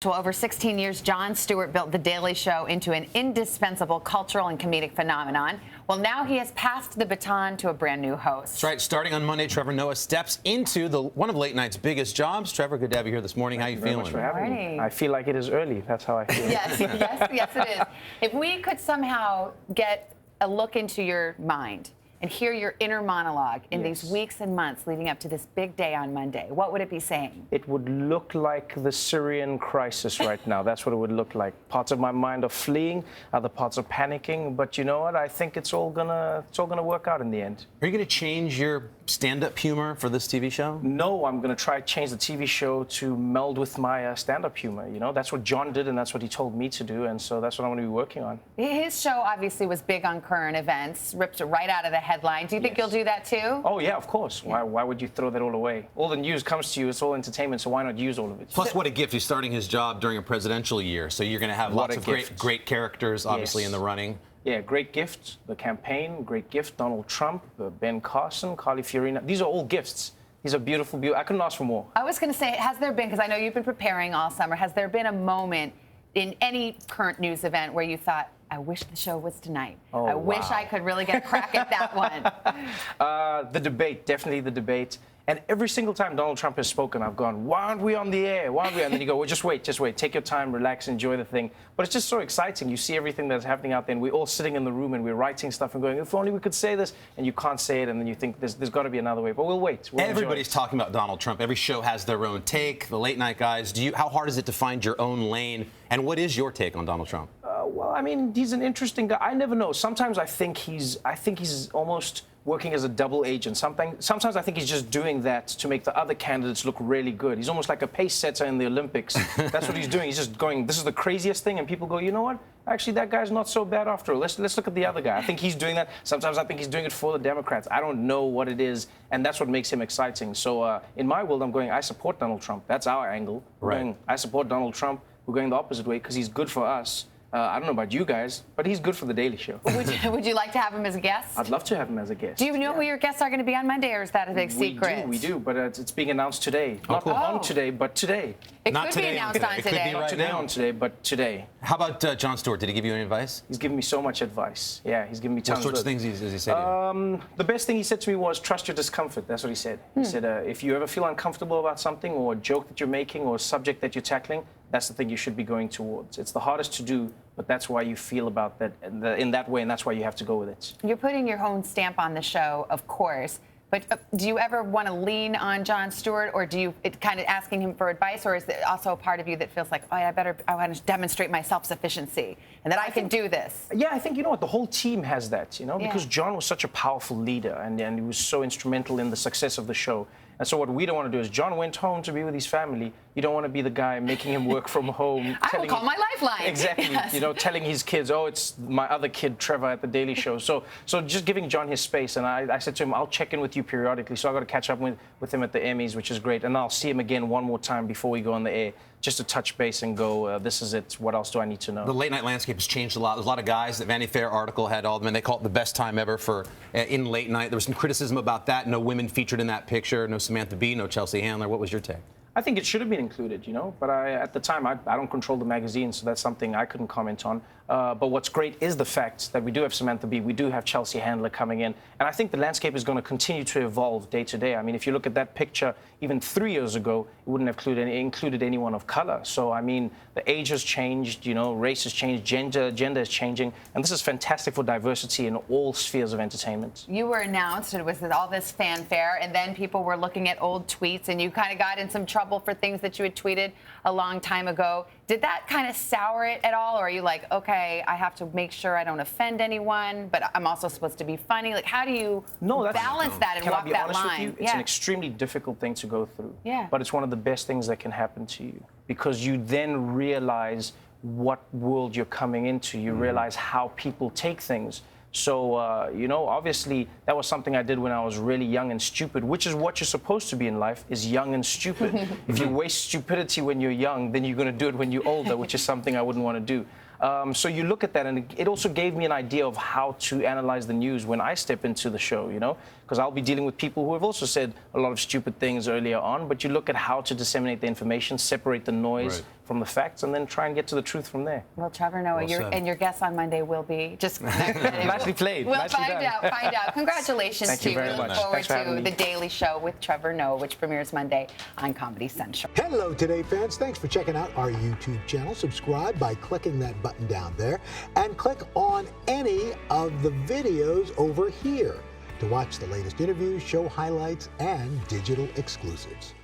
Well, over 16 years, Jon Stewart built The Daily Show into an indispensable cultural and comedic phenomenon. Well, now he has passed the baton to a brand new host. That's right. Starting on Monday, Trevor Noah steps into one of late night's biggest jobs. Trevor, good to have you here this morning. How are you feeling? Thank you very much for having me. I feel like it is early. That's how I feel. Yes, it is. If we could somehow get a look into your mind and hear your inner monologue in these weeks and months leading up to this big day on Monday, what would it be saying? It would look like the Syrian crisis right now. That's what it would look like. Parts of my mind are fleeing, other parts are panicking. But you know what? I think it's all gonna work out in the end. Are you going to change your stand-up humor for this TV show? No, I'm going to try to change the TV show to meld with my stand-up humor. You know, that's what Jon did, and that's what he told me to do, and so that's what I'm going to be working on. His show obviously was big on current events, ripped it right out of the headline. Do you think you'll do that too? Oh, yeah, of course. Why would you throw that all away? All the news comes to you. It's all entertainment, so why not use all of it? Plus, what a gift. He's starting his job during a presidential year, so you're going to have lots of great characters, obviously, in the running. Yeah, great gift, the campaign, great gift, Donald Trump, Ben Carson, Carly Fiorina. These are all gifts. These are beautiful. I couldn't ask for more. I was going to say, has there been, because I know you've been preparing all summer, has there been a moment in any current news event where you thought, I wish the show was tonight. Oh, I wish I could really get a crack at that one. The debate, definitely the debate. And every single time Donald Trump has spoken, I've gone, why aren't we on the air? Why aren't we? And then you go, well, just wait. Take your time, relax, enjoy the thing. But it's just so exciting. You see everything that's happening out there, and we're all sitting in the room, and we're writing stuff and going, if only we could say this, and you can't say it, and then you think there's got to be another way. But we'll wait. Everybody's talking about Donald Trump. Every show has their own take. The late night guys, how hard is it to find your own lane? And what is your take on Donald Trump? Well, I mean, he's an interesting guy. I never know. Sometimes I think he's almost working as a double agent. Sometimes I think he's just doing that to make the other candidates look really good. He's almost like a pace setter in the Olympics. That's what he's doing. He's just going, this is the craziest thing, and people go, you know what? Actually, that guy's not so bad after all. Let's look at the other guy. I think he's doing that. Sometimes I think he's doing it for the Democrats. I don't know what it is, and that's what makes him exciting. So in my world, I'm going, I support Donald Trump. That's our angle. I support Donald Trump. We're going the opposite way because he's good for us. I don't know about you guys, but he's good for The Daily Show. Would you like to have him as a guest? I'd love to have him as a guest. Do you know who your guests are going to be on Monday, or is that a big secret? We do, but it's being announced today. Not on today, but today. It could be announced on today. Not today on today, but today. How about Jon Stewart? Did he give you any advice? He's given me so much advice. Yeah, he's given me tons. What sorts of things does he say to you? The best thing he said to me was, trust your discomfort. That's what he said. He said, if you ever feel uncomfortable about something or a joke that you're making or a subject that you're tackling, that's the thing you should be going towards. It's the hardest to do, but that's why you feel about that in that way, and that's why you have to go with it. You're putting your own stamp on the show, of course, but do you ever want to lean on Jon Stewart, or do you kind of asking him for advice, or is it also a part of you that feels like, oh, I want to demonstrate my self-sufficiency and that I can do this? Yeah, I think, you know what, the whole team has that, you know, because Jon was such a powerful leader, and he was so instrumental in the success of the show. And so what we don't want to do is, Jon went home to be with his family. You don't want to be the guy making him work from home. I will call my lifeline. Exactly. Yes. You know, telling his kids, oh, it's my other kid, Trevor, at The Daily Show. So just giving Jon his space. And I said to him, I'll check in with you periodically. So I got to catch up with him at the Emmys, which is great. And I'll see him again one more time before we go on the air, just to touch base and go, this is it. What else do I need to know? The late night landscape has changed a lot. There's a lot of guys. The Vanity Fair article had all of them, and they call it the best time ever in late night. There was some criticism about that. No women featured in that picture. No Samantha Bee, no Chelsea Handler. What was your take? I think it should have been included, you know, but at the time, I don't control the magazine, so that's something I couldn't comment on. But what's great is the fact that we do have Samantha Bee, we do have Chelsea Handler coming in, and I think the landscape is going to continue to evolve day to day. I mean, if you look at that picture, even 3 years ago, it wouldn't have included anyone of color. So, I mean, the age has changed, you know, race has changed, gender is changing, and this is fantastic for diversity in all spheres of entertainment. You were announced, it was all this fanfare, and then people were looking at old tweets, and you kind of got in some trouble for things that you had tweeted a long time ago. Did that kind of sour it at all, or are you like, okay, I have to make sure I don't offend anyone, but I'm also supposed to be funny? Like, how do you balance that and walk that line? Can I be honest with you? It's an extremely difficult thing to go through. Yeah. But it's one of the best things that can happen to you, because you then realize what world you're coming into. You realize how people take things. So, you know, obviously that was something I did when I was really young and stupid, which is what you're supposed to be in life, is young and stupid. If you waste stupidity when you're young, then you're going to do it when you're older, which is something I wouldn't want to do. So you look at that, and it also gave me an idea of how to analyze the news when I step into the show, you know, because I'll be dealing with people who have also said a lot of stupid things earlier on, but you look at how to disseminate the information, separate the noise from the facts, and then try and get to the truth from there. Well, Trevor Noah, and your guest on Monday will be just nicely played. We'll nicely find out. Congratulations Thank to you you. very We look much. forward Thanks for having to me. The Daily Show with Trevor Noah, which premieres Monday on Comedy Central. Hello, Today fans. Thanks for checking out our YouTube channel. Subscribe by clicking that button down there and click on any of the videos over here to watch the latest interviews, show highlights, and digital exclusives.